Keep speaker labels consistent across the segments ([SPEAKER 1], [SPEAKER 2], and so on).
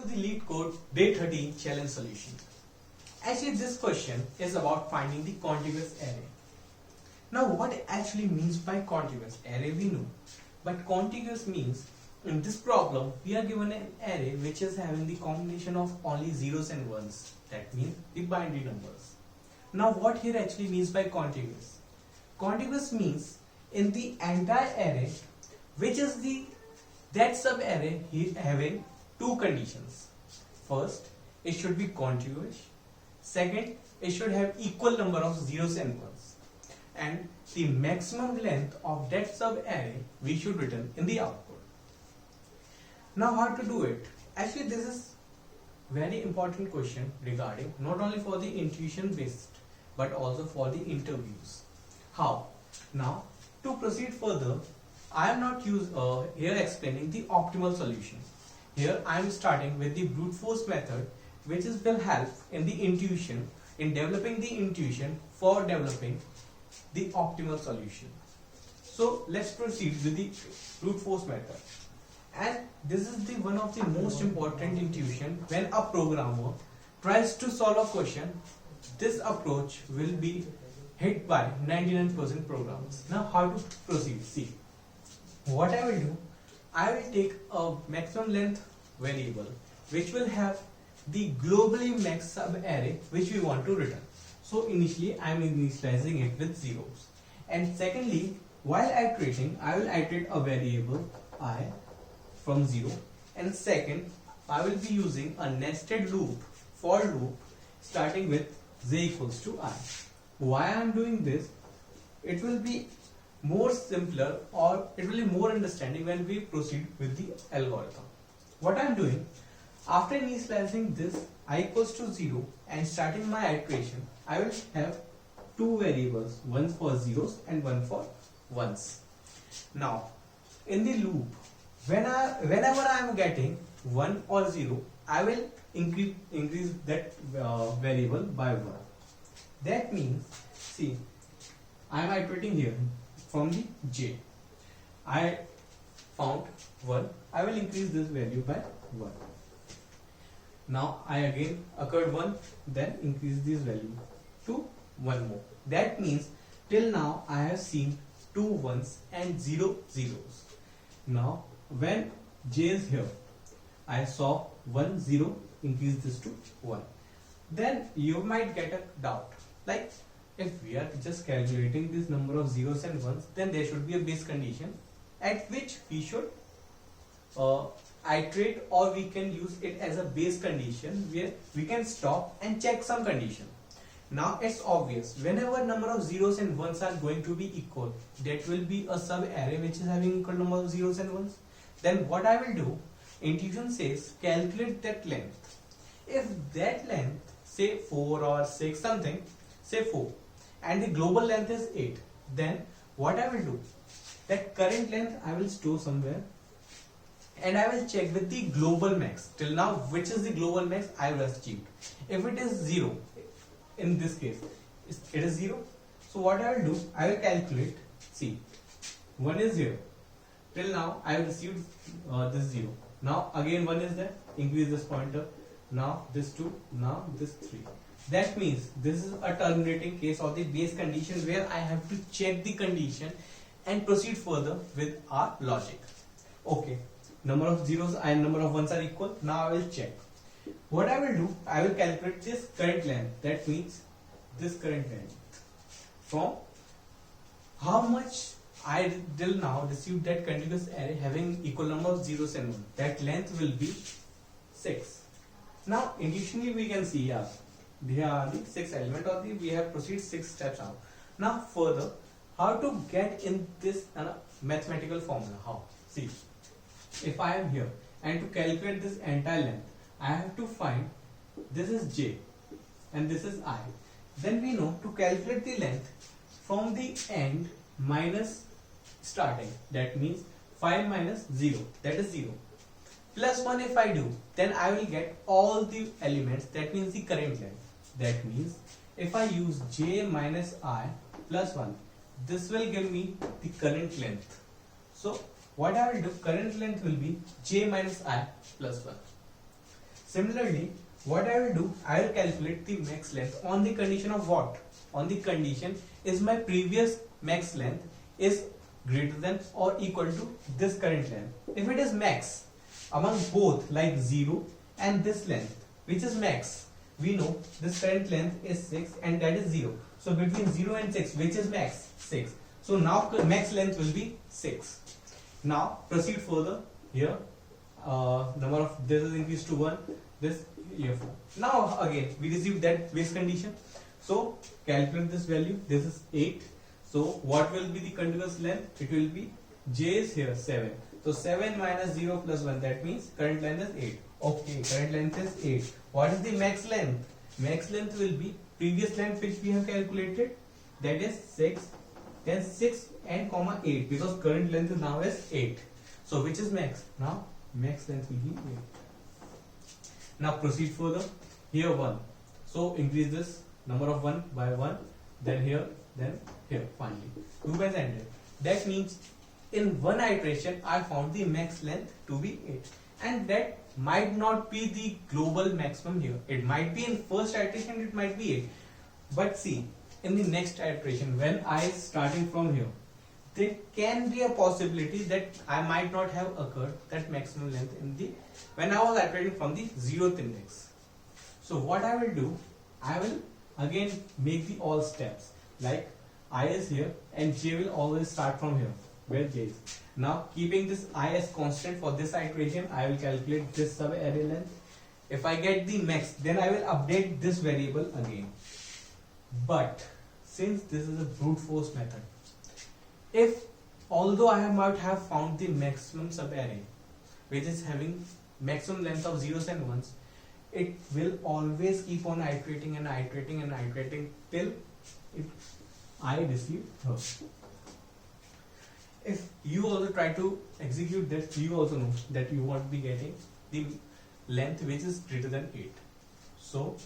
[SPEAKER 1] to the LeetCode Day 13 challenge solution. Actually, this question is about finding the contiguous array. Now, what actually means by contiguous array we know, but contiguous means in this problem we are given an array which is having the combination of only zeros and ones. That means the binary numbers. Now, what here actually means by contiguous? Contiguous means in the entire array, which is that sub array having two conditions. First, it should be contiguous. Second, it should have equal number of zeros and ones. And the maximum length of that sub array we should return in the output. Now, how to do it? Actually, this is very important question regarding not only for the intuition based but also for the interviews. How? Now, to proceed further, I am not here explaining the optimal solution. Here I am starting with the brute force method, which will help in the intuition, in developing the intuition for developing the optimal solution. So let's proceed with the brute force method. And this is the one of the most important intuition when a programmer tries to solve a question. This approach will be hit by 99% programs. Now, how to proceed? See, what I will do, I will take a maximum length variable which will have the globally max sub array which we want to return. So initially I am initializing it with zeros, and secondly, while iterating, I will iterate a variable I from 0, and second, I will be using a nested loop, for loop, starting with j equals to I. Why I am doing this? It will be more simpler, or it will be more understanding when we proceed with the algorithm. What I am doing, after initializing this I equals to 0 and starting my iteration, I will have two variables, one for zeros and one for ones. Now, in the loop, whenever I am getting 1 or 0, I will increase that variable by 1. That means, see, I am iterating here from the j. I found 1, I will increase this value by 1. Now I again occurred 1, then increase this value to 1 more. That means till now I have seen 2 ones and 0 zeros. Now when j is here, I saw 1 0, increase this to 1. Then you might get a doubt, like if we are just calculating this number of zeros and ones, then there should be a base condition at which we should iterate, or we can use it as a base condition where we can stop and check some condition. Now it's obvious, whenever number of zeros and ones are going to be equal, that will be a sub array which is having equal number of zeros and ones. Then what I will do, intuition says calculate that length. If that length, say 4 or 6 something, say 4, and the global length is 8, then what I will do, that current length I will store somewhere, and I will check with the global max. Till now, which is the global max I have achieved. If it is 0, in this case, it is 0. So what I will do, I will calculate. See, 1 is 0. Till now, I have received this 0. Now again 1 is there. Increase this pointer. Now this 2. Now this 3. That means this is a terminating case of the base condition where I have to check the condition and proceed further with our logic. Okay. Number of zeros and number of ones are equal. Now I will check. What I will do, I will calculate this current length. That means this current length from how much I till now received that contiguous array having equal number of zeros and ones. That length will be 6. Now intuitionally we can see, yeah, here are the 6 elements, or we have proceed 6 steps out. Now further, how to get in this mathematical formula? How? See, if I am here and to calculate this entire length, I have to find, this is j and this is I. Then we know to calculate the length from the end minus starting. That means 5 minus 0, that is 0. Plus 1 if I do, then I will get all the elements, that means the current length. That means if I use j minus I plus 1, this will give me the current length. So what I will do, current length will be j minus I plus 1. Similarly, what I will do, I will calculate the max length on the condition of what? On the condition is my previous max length is greater than or equal to this current length. If it is max among both like 0 and this length, which is max, we know this current length is 6 and that is 0. So between 0 and 6, which is max? 6. So now max length will be 6. Now proceed further. Here number of this is increased to 1, this here 4. Now again we receive that base condition. So calculate this value. This is 8. So what will be the continuous length? It will be j is here 7. So 7 minus 0 plus 1, that means current length is 8. Okay, current length is 8. What is the max length? Max length will be previous length which we have calculated, that is 6, then 6 and comma 8, because current length now is 8. So which is max? Now max length will be 8. Now proceed further. Here 1. So increase this number of 1 by 1, then here finally. Loop has ended. That means in one iteration I found the max length to be 8, and that might not be the global maximum here. It might be in first iteration, it might be 8. But see, in the next iteration, when I starting from here, there can be a possibility that I might not have occurred that maximum length in the when I was iterating from the 0th index. So what I will do, I will again make the all steps, like I is here and j will always start from here where j is. Now keeping this I as constant for this iteration, I will calculate this sub array length. If I get the max, then I will update this variable again. But since this is a brute force method, if although I might have found the maximum sub array which is having maximum length of zeros and ones, it will always keep on iterating and iterating and iterating till I receive her. If you also try to execute this, you also know that you won't be getting the length which is greater than 8. So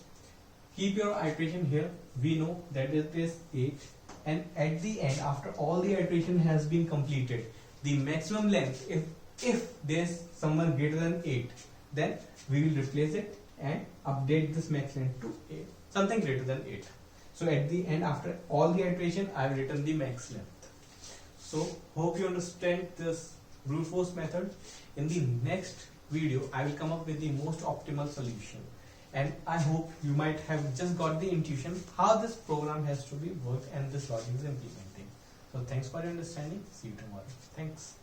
[SPEAKER 1] keep your iteration here. We know that it is 8, and at the end, after all the iteration has been completed, the maximum length, if there's someone greater than 8, then we will replace it and update this max length to 8, something greater than 8. So at the end, after all the iteration, I have written the max length. So hope you understand this brute force method. In the next video, I will come up with the most optimal solution, and I hope you might have just got the intuition how this program has to be worked and this logic is implementing. So thanks for your understanding. See you tomorrow. Thanks.